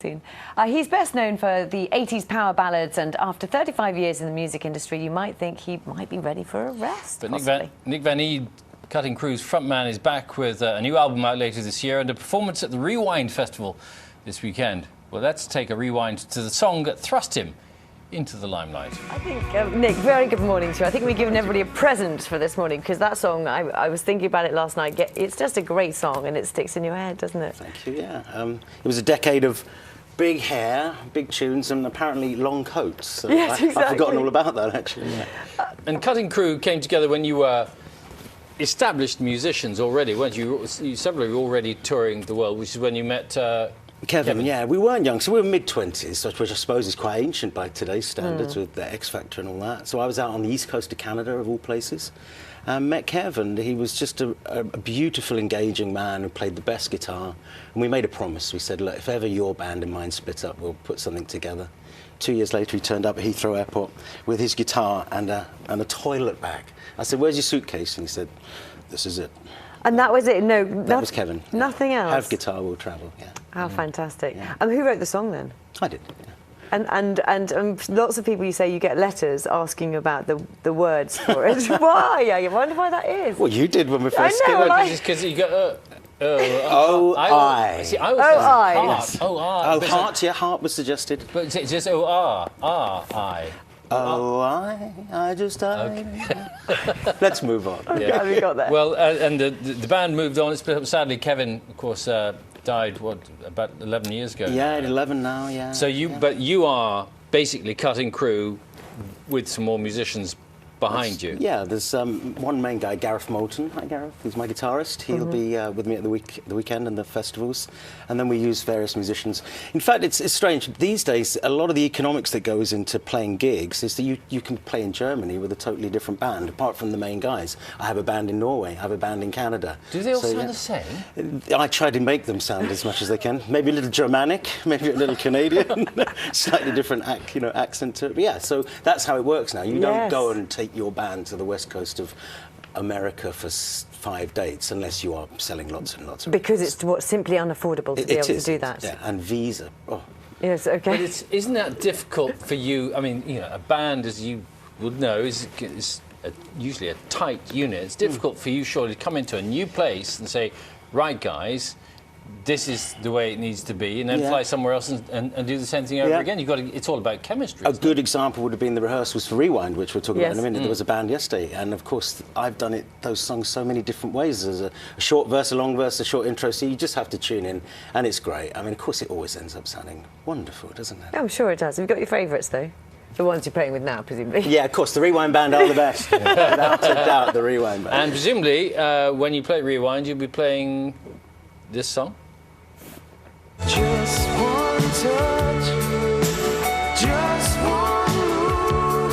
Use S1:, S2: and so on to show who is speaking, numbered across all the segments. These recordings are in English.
S1: He's best known for the 80s power ballads, and after 35 years in the music industry, you might think he might be ready for a rest.
S2: But Nick Van Eede, Cutting Crew's frontman, is back with a new album out later this year and a performance at the Rewind Festival this weekend. Well, let's take a rewind to the song that thrust him into the limelight.
S1: I think, Nick, very good morning to you. I think we've given everybody a present for this morning, because that song, I was thinking about it last night. It's just a great song, and it sticks in your head, doesn't it?
S3: Thank you, yeah. It was a decade of big hair, big tunes, and apparently long coats. So
S1: yes, exactly.
S3: I've forgotten all about that, actually. Yeah.
S2: And Cutting Crew came together when you were established musicians already, weren't you? You several of you already touring the world, which is when you met
S3: Kevin, yeah. We weren't young, so we were mid-20s, which I suppose is quite ancient by today's standards with the X Factor and all that. So I was out on the east coast of Canada, of all places, and met Kevin. He was just a beautiful, engaging man who played the best guitar. And we made a promise. We said, look, if ever your band and mine split up, we'll put something together. 2 years later, he turned up at Heathrow Airport with his guitar and a toilet bag. I said, where's your suitcase? And he said, this is it.
S1: And that was it? No,
S3: that was Kevin.
S1: Nothing else?
S3: Have guitar, will travel, yeah.
S1: How fantastic.
S3: Yeah.
S1: Who wrote the song then?
S3: I did, yeah.
S1: And lots of people, you say, you get letters asking about the words for it. Why? I wonder why that is.
S3: Well, you did when we first
S1: I know,
S3: came.
S2: Because you got
S3: O-I.
S2: See, I was heart.
S3: Yes.
S2: O-R.
S3: Heart, yeah, heart was suggested.
S2: But it's just O-R. R-I.
S3: I just died. Okay. Let's move on.
S1: Yeah, we got there.
S2: Well, and the band moved on. It's sadly, Kevin, of course, died about 11 years ago.
S3: Yeah, 11 now. Yeah.
S2: So but you are basically Cutting Crew with some more musicians behind you.
S3: Yeah, there's one main guy, Gareth Moulton. Hi, Gareth. He's my guitarist. He'll be with me at the weekend and the festivals. And then we use various musicians. In fact, it's strange. These days, a lot of the economics that goes into playing gigs is that you can play in Germany with a totally different band, apart from the main guys. I have a band in Norway. I have a band in Canada.
S2: Do they all sound the same?
S3: I try to make them sound as much as they can. Maybe a little Germanic, maybe a little Canadian, slightly different accent to it. But yeah, so that's how it works now. You don't go and take your band to the west coast of America for 5 dates unless you are selling lots and lots of
S1: because
S3: records.
S1: it's simply unaffordable to be able to do that.
S3: Yeah, and visa. Oh.
S1: Yes, okay.
S2: But isn't that difficult for you? I mean, a band, as you would know, is usually a tight unit. It's difficult for you, surely, to come into a new place and say, right, guys, this is the way it needs to be, and then fly somewhere else and do the same thing over again. It's all about chemistry.
S3: A good example would have been the rehearsals for Rewind, which we'll talk about in a minute. There was a band yesterday, and of course I've done those songs so many different ways. There's a short verse, a long verse, a short intro, so you just have to tune in, and it's great. I mean, of course, it always ends up sounding wonderful, doesn't it?
S1: I'm sure it does. Have you got your favourites, though? The ones you're playing with now, presumably.
S3: Yeah, of course, the Rewind band are the best. Without a doubt, the Rewind band.
S2: And presumably, when you play Rewind, you'll be playing this song?
S4: Just one touch, just one look,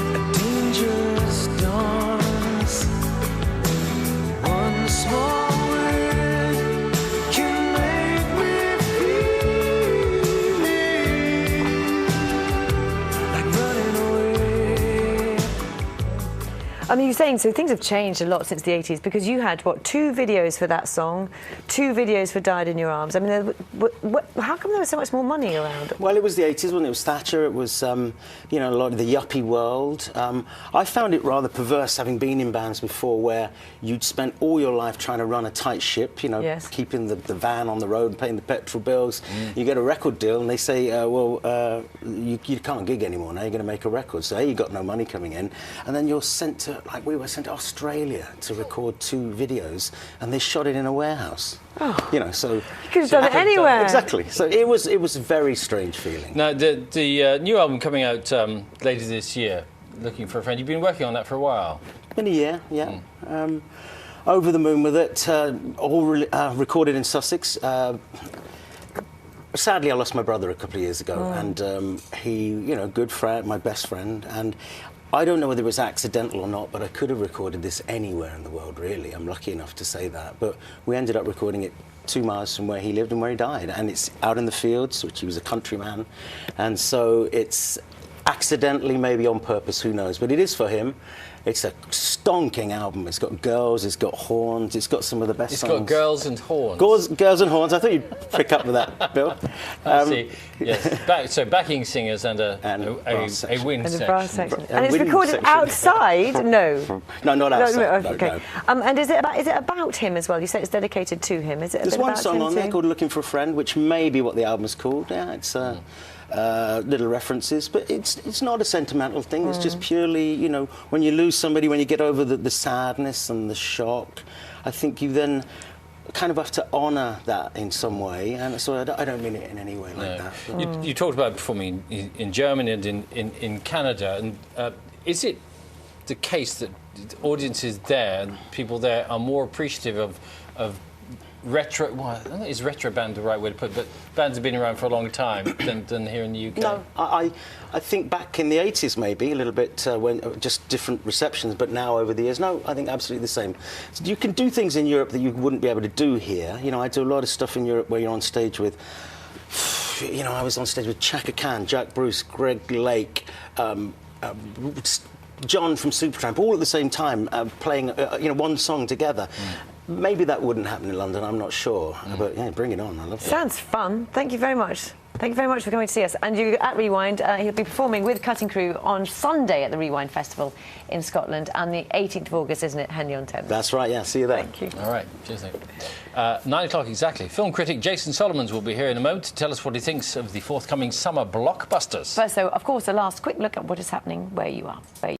S4: a dangerous dance. One small word can make me feel like running away.
S1: I mean, you're saying, so things have changed a lot since the 80s, because you had, 2 videos for that song, 2 videos for Died in Your Arms. I mean, how come there was so much more money around?
S3: Well, it was the 80s, wasn't it? It was Thatcher, it was, a lot of the yuppie world. I found it rather perverse, having been in bands before, where you'd spent all your life trying to run a tight ship, keeping the van on the road and paying the petrol bills. You get a record deal, and they say, you can't gig anymore now, you're going to make a record. So, you got no money coming in, and then you're sent to, we were sent to Australia to record 2 videos, and they shot it in a warehouse.
S1: Oh.
S3: So
S1: you could have done it anywhere.
S3: Exactly. So it was a very strange feeling.
S2: Now, the new album coming out later this year, Looking for a Friend. You've been working on that for a while.
S3: Been a year, yeah. Over the moon with it. All recorded in Sussex. Sadly, I lost my brother a couple of years ago, and he, good friend, my best friend, and I don't know whether it was accidental or not, but I could have recorded this anywhere in the world, really. I'm lucky enough to say that. But we ended up recording it 2 miles from where he lived and where he died. And it's out in the fields, which he was a countryman. And so it's accidentally, maybe on purpose, who knows. But it is for him. It's a stonking album. It's got girls, it's got horns, it's got some of the best songs.
S2: It's got girls and horns.
S3: Girls and horns. I thought you'd pick up with that, Bill.
S2: I see. Yes. So backing singers and a wind
S1: And the
S2: section.
S1: brass section.
S3: And
S1: And it's
S3: wind
S1: recorded
S3: section.
S1: outside? No.
S3: No, not outside.
S1: Okay.
S3: No.
S1: And is it about him as well? You said it's dedicated to him. Is it a
S3: There's
S1: bit
S3: one
S1: about
S3: song
S1: him
S3: on there
S1: too?
S3: called Looking for a Friend, which may be what the album's called. Yeah, it's little references, but it's not a sentimental thing. It's just purely, you know, when you lose somebody, when you get over the sadness and the shock, I think you then kind of have to honour that in some way, and so I don't mean it in any way like that.
S2: You talked about performing in Germany and in Canada, and is it the case that audiences there and people there are more appreciative of retro? Well, I don't know, is retro band the right way to put it, but bands have been around for a long time than here in the UK.
S3: No, I think back in the 80s maybe a little bit when just different receptions, but now over the years, no, I think absolutely the same. So you can do things in Europe that you wouldn't be able to do here. You know, I do a lot of stuff in Europe where you're on stage with, you know, I was on stage with Chaka Khan, Jack Bruce, Greg Lake, John from Supertramp, all at the same time, playing, you know, one song together. Maybe that wouldn't happen in London, I'm not sure. But yeah, bring it on, I love that.
S1: Sounds fun. Thank you very much. Thank you very much for coming to see us. And you at Rewind, he'll be performing with Cutting Crew on Sunday at the Rewind Festival in Scotland, and the 18th of August, isn't it, Henley-on-Thames?
S3: That's right, yeah, see you there.
S1: Thank you.
S2: All right, cheers, Nick. 9 o'clock exactly. Film critic Jason Solomons will be here in a moment to tell us what he thinks of the forthcoming summer blockbusters.
S1: First, though, of course, a last quick look at what is happening where you are.